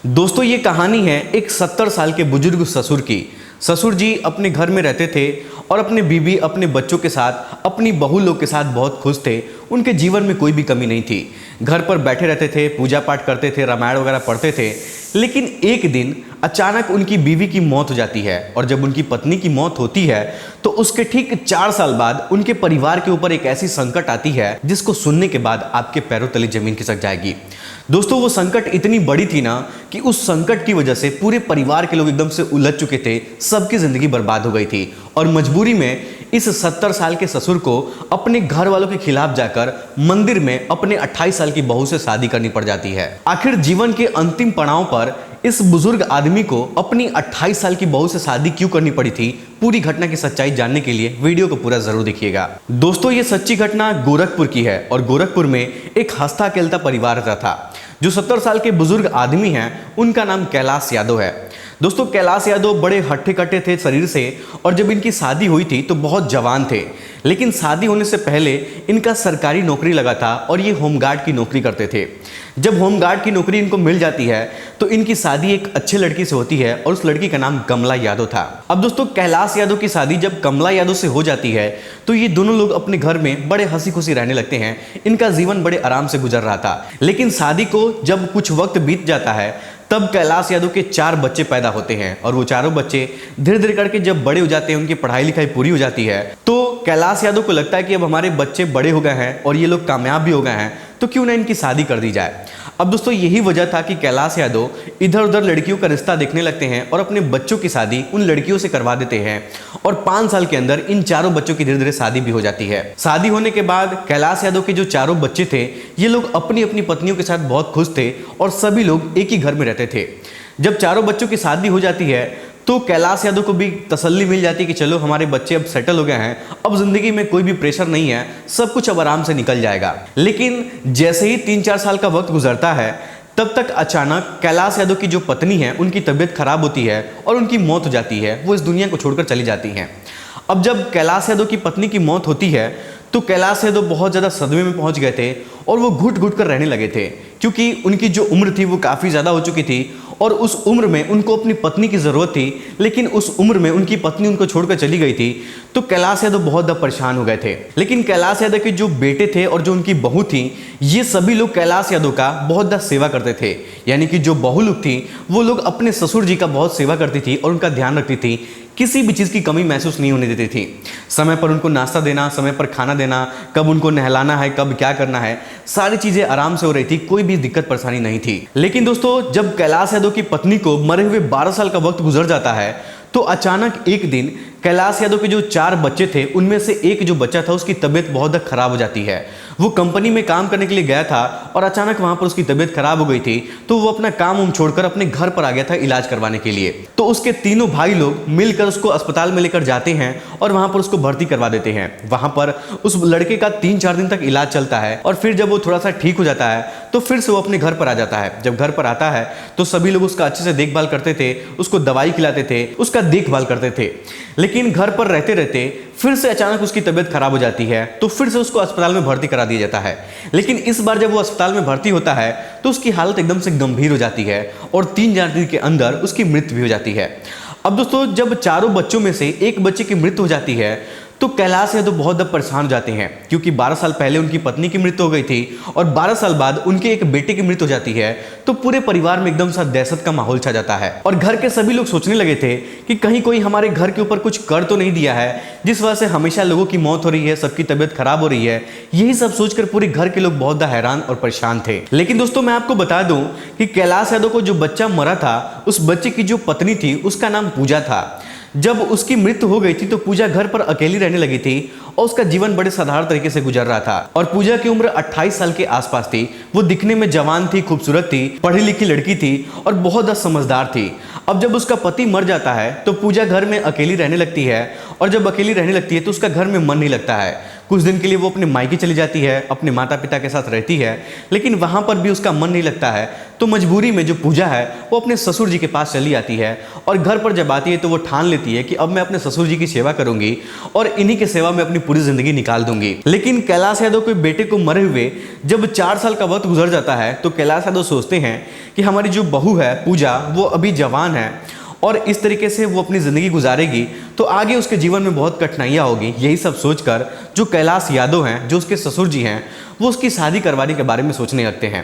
दोस्तों ये कहानी है एक 70 साल के बुजुर्ग ससुर की। ससुर जी अपने घर में रहते थे और अपने बीवी अपने बच्चों के साथ अपनी बहू लोग के साथ बहुत खुश थे। उनके जीवन में कोई भी कमी नहीं थी। घर पर बैठे रहते थे, पूजा पाठ करते थे, रामायण वगैरह पढ़ते थे। लेकिन एक दिन अचानक उनकी बीवी की मौत हो जाती है और जब उनकी पत्नी की मौत होती है तो उसके ठीक 4 साल बाद उनके परिवार के ऊपर एक ऐसी संकट आती है जिसको सुनने के बाद आपके पैरों तले जमीन खिसक जाएगी। दोस्तों वो संकट इतनी बड़ी थी ना कि उस संकट की वजह से पूरे परिवार के लोग एकदम से उलझ चुके थे, सबकी जिंदगी बर्बाद हो गई थी और मजबूरी में इस 70 साल के ससुर को अपने घर वालों के खिलाफ जाकर मंदिर में अपने 28 साल की बहू से शादी करनी पड़ जाती है। आखिर जीवन के अंतिम पड़ाव पर इस बुजुर्ग आदमी को अपनी 28 साल की बहू से शादी क्यों करनी पड़ी थी, पूरी घटना की सच्चाई जानने के लिए वीडियो को पूरा जरूर देखिएगा। दोस्तों ये सच्ची घटना गोरखपुर की है और गोरखपुर में एक हंसता खेलता परिवार रहता था। जो 70 साल के बुजुर्ग आदमी हैं उनका नाम कैलाश यादव है। दोस्तों कैलाश यादव बड़े हट्टे कट्टे थे शरीर से और जब इनकी शादी हुई थी तो बहुत जवान थे। लेकिन शादी होने से पहले इनका सरकारी नौकरी लगा था और ये होमगार्ड की नौकरी करते थे। जब होमगार्ड की नौकरी इनको मिल जाती है तो इनकी शादी एक अच्छे लड़की से होती है और उस लड़की का नाम कमला यादव था। अब दोस्तों कैलाश यादव की शादी जब कमला यादव से हो जाती है तो ये दोनों लोग अपने घर में बड़े हंसी खुशी रहने लगते हैं। इनका जीवन बड़े आराम से गुजर रहा था। लेकिन शादी को जब कुछ वक्त बीत जाता है तब कैलाश यादव के 4 बच्चे पैदा होते हैं और वो चारों बच्चे धीरे धीरे करके जब बड़े हो जाते हैं, उनकी पढ़ाई लिखाई पूरी हो जाती है, तो कैलाश यादव को लगता है कि अब हमारे बच्चे बड़े हो गए हैं और ये लोग कामयाब भी हो गए हैं तो क्यों ना इनकी शादी कर दी जाए। अब दोस्तों यही वजह था कि कैलाश यादव इधर उधर लड़कियों का रिश्ता देखने लगते हैं और अपने बच्चों की शादी उन लड़कियों से करवा देते हैं और 5 साल के अंदर इन चारों बच्चों की धीरे धीरे शादी भी हो जाती है। शादी होने के बाद कैलाश यादव के जो चारों बच्चे थे ये लोग अपनी अपनी पत्नियों के साथ बहुत खुश थे और सभी लोग एक ही घर में रहते थे। जब चारों बच्चों की शादी हो जाती है तो कैलाश यादव को भी तसल्ली मिल जाती है कि चलो हमारे बच्चे अब सेटल हो गए हैं, अब जिंदगी में कोई भी प्रेशर नहीं है, सब कुछ अब आराम से निकल जाएगा। लेकिन जैसे ही 3-4 साल का वक्त गुजरता है तब तक अचानक कैलाश यादव की जो पत्नी है उनकी तबीयत खराब होती है और उनकी मौत हो जाती है। वो इस दुनिया को छोड़कर चली जाती हैं। अब जब कैलाश यादव की पत्नी की मौत होती है तो कैलाश यादव बहुत ज़्यादा सदमे में पहुंच गए थे और वो घुट घुट कर रहने लगे थे क्योंकि उनकी जो उम्र थी वो काफ़ी ज़्यादा हो चुकी थी और उस उम्र में उनको अपनी पत्नी की ज़रूरत थी। लेकिन उस उम्र में उनकी पत्नी उनको छोड़कर चली गई थी तो कैलाश यादव बहुत ज़्यादा परेशान हो गए थे। लेकिन कैलाश यादव के जो बेटे थे और जो उनकी बहू थी ये सभी लोग कैलाश यादव का बहुत ज़्यादा सेवा करते थे। यानी कि जो बहू लोग थी वो लोग अपने ससुर जी का बहुत सेवा करती थी और उनका ध्यान रखती थी, किसी भी चीज़ की कमी महसूस नहीं होने देती थी। समय पर उनको नाश्ता देना, समय पर खाना देना, कब उनको नहलाना है, कब क्या करना है, सारी चीज़ें आराम से हो रही थी, कोई भी दिक्कत परेशानी नहीं थी। लेकिन दोस्तों जब कैलाश यादव की पत्नी को मरे हुए 12 साल का वक्त गुजर जाता है तो अचानक एक दिन कैलाश यादव के जो 4 बच्चे थे उनमें से एक जो बच्चा था उसकी तबीयत बहुत ज़्यादा खराब हो जाती है। वो कंपनी में काम करने के लिए गया था और अचानक वहां पर उसकी तबीयत खराब हो गई थी तो वो अपना काम छोड़कर अपने घर पर आ गया था इलाज करवाने के लिए। तो उसके तीनों भाई लोग मिलकर उसको अस्पताल में लेकर जाते हैं और वहां पर उसको भर्ती करवा देते हैं। वहां पर उस लड़के का 3-4 दिन तक इलाज चलता है और फिर जब वो थोड़ा सा ठीक हो जाता है तो फिर से वो अपने घर पर आ जाता है। जब घर पर आता है तो सभी लोग उसका अच्छे से देखभाल करते थे, उसको दवाई खिलाते थे, उसका देखभाल करते थे। लेकिन घर पर रहते रहते फिर से अचानक उसकी तबीयत खराब हो जाती है तो फिर से उसको अस्पताल में भर्ती करा दिया जाता है। लेकिन इस बार जब वो अस्पताल में भर्ती होता है तो उसकी हालत एकदम से गंभीर हो जाती है और 3-4 दिन के अंदर उसकी मृत्यु भी हो जाती है। अब दोस्तों जब चारों बच्चों में से एक बच्चे की मृत्यु हो जाती है तो कैलाश यादव बहुत ज़्यादा परेशान हो जाते हैं क्योंकि 12 साल पहले उनकी पत्नी की मृत्यु हो गई थी और 12 साल बाद उनके एक बेटे की मृत्यु हो जाती है। तो पूरे परिवार में एकदम सा दहशत का माहौल छा जाता है और घर के सभी लोग सोचने लगे थे कि कहीं कोई हमारे घर के ऊपर कुछ कर तो नहीं दिया है जिस वजह से हमेशा लोगों की मौत हो रही है, सबकी तबीयत खराब हो रही है। यही सब सोचकर पूरे घर के लोग बहुत ज़्यादा हैरान और परेशान थे। लेकिन दोस्तों मैं आपको बता दूं कि कैलाश यादव को जो बच्चा मरा था उस बच्चे की जो पत्नी थी उसका नाम पूजा था। जब उसकी मृत्यु हो गई थी तो पूजा घर पर अकेली रहने लगी थी और उसका जीवन बड़े साधारण तरीके से गुजर रहा था। और पूजा की उम्र 28 साल के आसपास थी। वो दिखने में जवान थी, खूबसूरत थी, पढ़ी लिखी लड़की थी और बहुत ज़्यादा समझदार थी। अब जब उसका पति मर जाता है तो पूजा घर में अकेली रहने लगती है और जब अकेली रहने लगती है तो उसका घर में मन नहीं लगता है। कुछ दिन के लिए वो अपने मायके चली जाती है, अपने माता पिता के साथ रहती है, लेकिन वहाँ पर भी उसका मन नहीं लगता है। तो मजबूरी में जो पूजा है वो अपने ससुर जी के पास चली आती है और घर पर जब आती है तो वो ठान लेती है कि अब मैं अपने ससुर जी की सेवा करूंगी और इन्हीं की सेवा में अपनी पूरी जिंदगी निकाल दूंगी। लेकिन कैलाश यादव के बेटे को मरे हुए जब 4 साल का वक्त गुजर जाता है तो कैलाश यादव सोचते हैं कि हमारी जो बहू है पूजा वो अभी जवान है और इस तरीके से वो अपनी ज़िंदगी गुजारेगी तो आगे उसके जीवन में बहुत कठिनाइयाँ होगी। यही सब सोचकर जो कैलाश यादव हैं, जो उसके ससुर जी हैं, वो उसकी शादी करवाने के बारे में सोचने लगते हैं।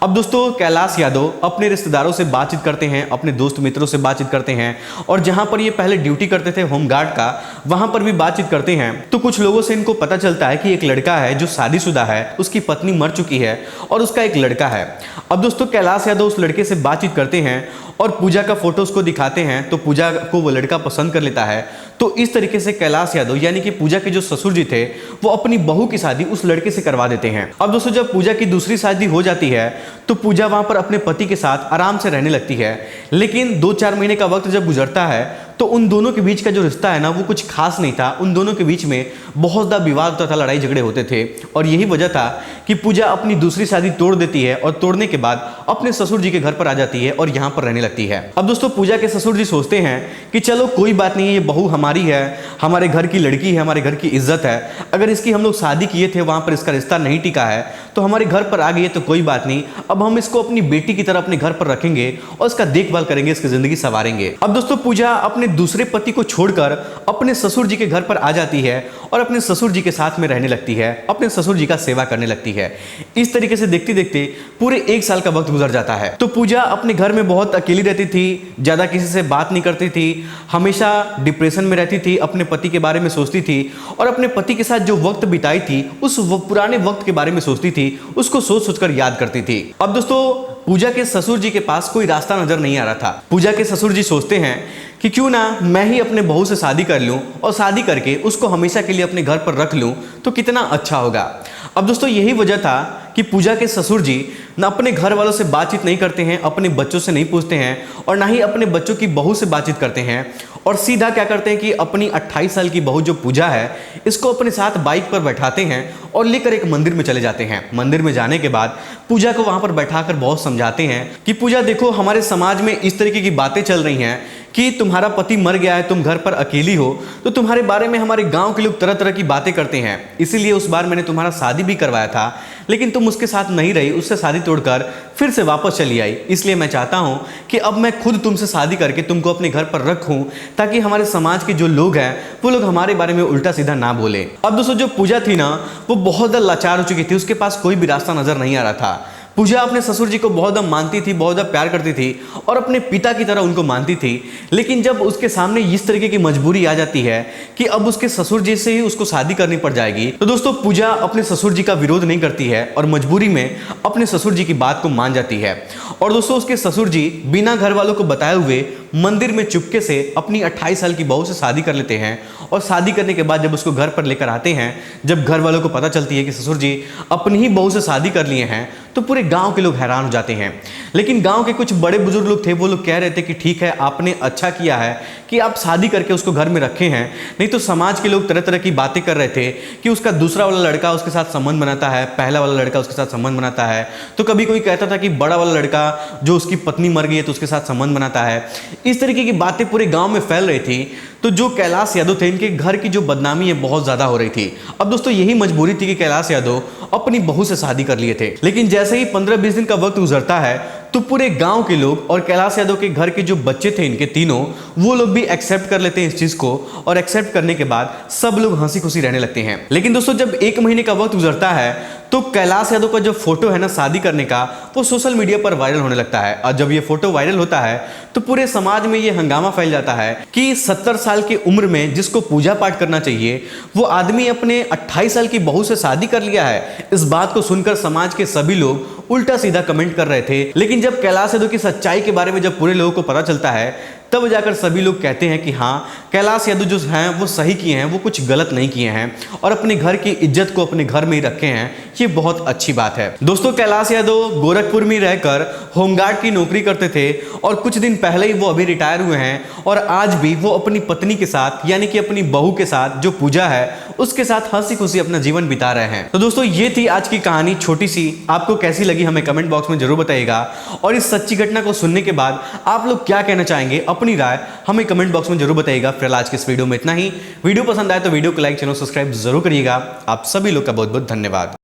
अब दोस्तों कैलाश यादव अपने रिश्तेदारों से बातचीत करते हैं, अपने दोस्त मित्रों से बातचीत करते हैं और जहाँ पर ये पहले ड्यूटी करते थे होमगार्ड का, वहाँ पर भी बातचीत करते हैं। तो कुछ लोगों से इनको पता चलता है कि एक लड़का है जो शादीशुदा है, उसकी पत्नी मर चुकी है और उसका एक लड़का है। अब दोस्तों कैलाश यादव उस लड़के से बातचीत करते हैं और पूजा का फोटो उसको दिखाते हैं तो पूजा को वो लड़का पसंद कर लेता है। तो इस तरीके से कैलाश यादव यानी कि पूजा के जो ससुर जी थे वो अपनी बहू की शादी उस लड़के से करवा देते हैं। अब दोस्तों जब पूजा की दूसरी शादी हो जाती है तो पूजा वहां पर अपने पति के साथ आराम से रहने लगती है। लेकिन 2-4 महीने का वक्त जब गुजरता है तो उन दोनों के बीच का जो रिश्ता है ना वो कुछ खास नहीं था। उन दोनों के बीच में बहुत ज़्यादा विवाद होता था, लड़ाई झगड़े होते थे और यही वजह था कि पूजा अपनी दूसरी शादी तोड़ देती है और तोड़ने के बाद अपने ससुर जी के घर पर आ जाती है और यहाँ पर रहने लगती है। अब दोस्तों पूजा के ससुर जी सोचते हैं कि चलो कोई बात नहीं है, ये बहू हमारी है, हमारे घर की लड़की है, हमारे घर की इज्जत है, अगर इसकी हम लोग शादी किए थे वहाँ पर इसका रिश्ता नहीं टिका है तो हमारे घर पर आ गई है तो कोई बात नहीं, अब हम इसको अपनी बेटी की तरह अपने घर पर रखेंगे और इसका देखभाल करेंगे, इसकी जिंदगी संवारेंगे। अब दोस्तों पूजा अपने दूसरे पति को छोड़कर अपने ससुर जी के घर पर आ जाती है और अपने ससुर जी के साथ में रहने लगती है, अपने ससुर जी का सेवा करने लगती है। इस तरीके से देखते देखते पूरे 1 साल का वक्त गुजर जाता है। तो पूजा अपने घर में बहुत अकेली रहती थी, ज्यादा किसी से बात नहीं करती थी, हमेशा डिप्रेशन में रहती थी, अपने पति के बारे में सोचती थी और अपने पति के साथ जो वक्त बिताई थी उस पुराने वक्त के बारे में सोचती थी, उसको सोच सोचकर याद करती थी। अब दोस्तों पूजा के ससुर जी के पास कोई रास्ता नजर नहीं आ रहा था। पूजा के ससुर जी सोचते हैं कि क्यों ना मैं ही अपने बहू से शादी कर लूं और शादी करके उसको हमेशा के लिए अपने घर पर रख लूं तो कितना अच्छा होगा। अब दोस्तों यही वजह था कि पूजा के ससुर जी न अपने घर वालों से बातचीत नहीं करते हैं, अपने बच्चों से नहीं पूछते हैं और ना ही अपने बच्चों की बहू से बातचीत करते हैं और सीधा क्या करते हैं कि अपनी 28 साल की बहू जो पूजा है इसको अपने साथ बाइक पर बैठाते हैं और लेकर एक मंदिर में चले जाते हैं। मंदिर में जाने के बाद पूजा को वहां पर बैठाकर बहुत समझाते हैं कि पूजा देखो, हमारे समाज में इस तरीके की बातें चल रही हैं कि तुम्हारा पति मर गया है, तुम घर पर अकेली हो, तो तुम्हारे बारे में हमारे गांव के लोग तरह तरह की बातें करते हैं, इसीलिए उस बार मैंने तुम्हारा शादी भी करवाया था लेकिन तुम उसके साथ नहीं रही, उससे शादी तोड़कर फिर से वापस चली आई। इसलिए मैं चाहता हूं कि अब मैं खुद तुमसे शादी करके तुमको अपने घर पर रखूं ताकि हमारे समाज के जो लोग हैं वो लोग हमारे बारे में उल्टा सीधा ना बोले। अब दोस्तों जो पूजा थी ना वो बहुत ज़्यादा लाचार हो चुकी थी, उसके पास कोई भी रास्ता नजर नहीं आ रहा था। पूजा अपने ससुर जी को बहुत ज़्यादा मानती थी, बहुत ज़्यादा प्यार करती थी और अपने पिता की तरह उनको मानती थी। लेकिन जब उसके सामने इस तरीके की मजबूरी आ जाती है कि अब उसके ससुर जी से ही उसको शादी करनी पड़ जाएगी तो दोस्तों पूजा अपने ससुर जी का विरोध नहीं करती है और मजबूरी में अपने ससुर जी की बात को मान जाती है। और दोस्तों उसके ससुर जी बिना घर वालों को बताए हुए मंदिर में चुपके से अपनी 28 साल की बहू से शादी कर लेते हैं और शादी करने के बाद जब उसको घर पर लेकर आते हैं, जब घर वालों को पता चलती है कि ससुर जी अपनी ही बहू से शादी कर लिए हैं तो पूरे गांव के लोग हैरान हो जाते हैं। लेकिन गांव के कुछ बड़े बुजुर्ग लोग थे, वो लोग कह रहे थे कि ठीक है, आपने अच्छा किया है कि आप शादी करके उसको घर में रखे हैं, नहीं तो समाज के लोग तरह तरह की बातें कर रहे थे कि उसका दूसरा वाला लड़का उसके साथ संबंध बनाता है, पहला वाला लड़का उसके साथ संबंध बनाता है। तो कभी कोई कहता था कि बड़ा वाला लड़का जो उसकी पत्नी मर गई है तो उसके साथ संबंध बनाता है। इस तरीके की बातें पूरे गांव में फैल रही थी। तो जो कैलाश यादव थे, इनके घर की जो बदनामी है बहुत ज्यादा हो रही थी। अब दोस्तों यही मजबूरी थी कि कैलाश यादव अपनी बहू से शादी कर लिए थे। लेकिन जैसे ही 15-20 दिन का वक्त गुजरता है तो पूरे गांव के लोग और कैलाश यादव के घर के जो बच्चे थे इनके तीनों, वो लोग भी एक्सेप्ट कर लेते हैं इस चीज को और एक्सेप्ट करने के बाद सब लोग हंसी खुशी रहने लगते हैं। लेकिन दोस्तों जब 1 महीने का वक्त गुजरता है तो कैलाश यादव का जो फोटो है ना शादी करने का, वो सोशल मीडिया पर वायरल होने लगता है। और जब ये फोटो वायरल होता है तो पूरे समाज में ये हंगामा फैल जाता है कि 70 साल की उम्र में जिसको पूजा पाठ करना चाहिए वो आदमी अपने 28 साल की बहू से शादी कर लिया है। इस बात को सुनकर समाज के सभी लोग उल्टा सीधा कमेंट कर रहे थे। लेकिन जब कैलाश यादव की सच्चाई के बारे में जब पूरे लोगों को पता चलता है तब जाकर सभी लोग कहते हैं कि हाँ, कैलाश यादव जो हैं वो सही किए हैं, वो कुछ गलत नहीं किए हैं और अपने घर की इज्जत को अपने घर में ही रखे हैं। ये बहुत अच्छी बात है। दोस्तों, कैलाश यादव गोरखपुर में रहकर होमगार्ड की नौकरी करते थे और कुछ दिन पहले ही वो अभी रिटायर हुए हैं और आज भी वो अपनी पत्नी के साथ यानी कि अपनी बहू के साथ जो पूजा है उसके साथ हंसी खुशी अपना जीवन बिता रहे हैं। तो दोस्तों, ये थी आज की कहानी छोटी सी। आपको कैसी लगी हमें कमेंट बॉक्स में जरूर बताइएगा और इस सच्ची घटना को सुनने के बाद आप लोग क्या कहना चाहेंगे, अपनी राय हमें कमेंट बॉक्स में जरूर बताइएगा। फिलहाल आज के इस वीडियो में इतना ही। वीडियो पसंद आए तो वीडियो को लाइक, चैनल सब्सक्राइब जरूर करिएगा। आप सभी लोग का बहुत बहुत धन्यवाद।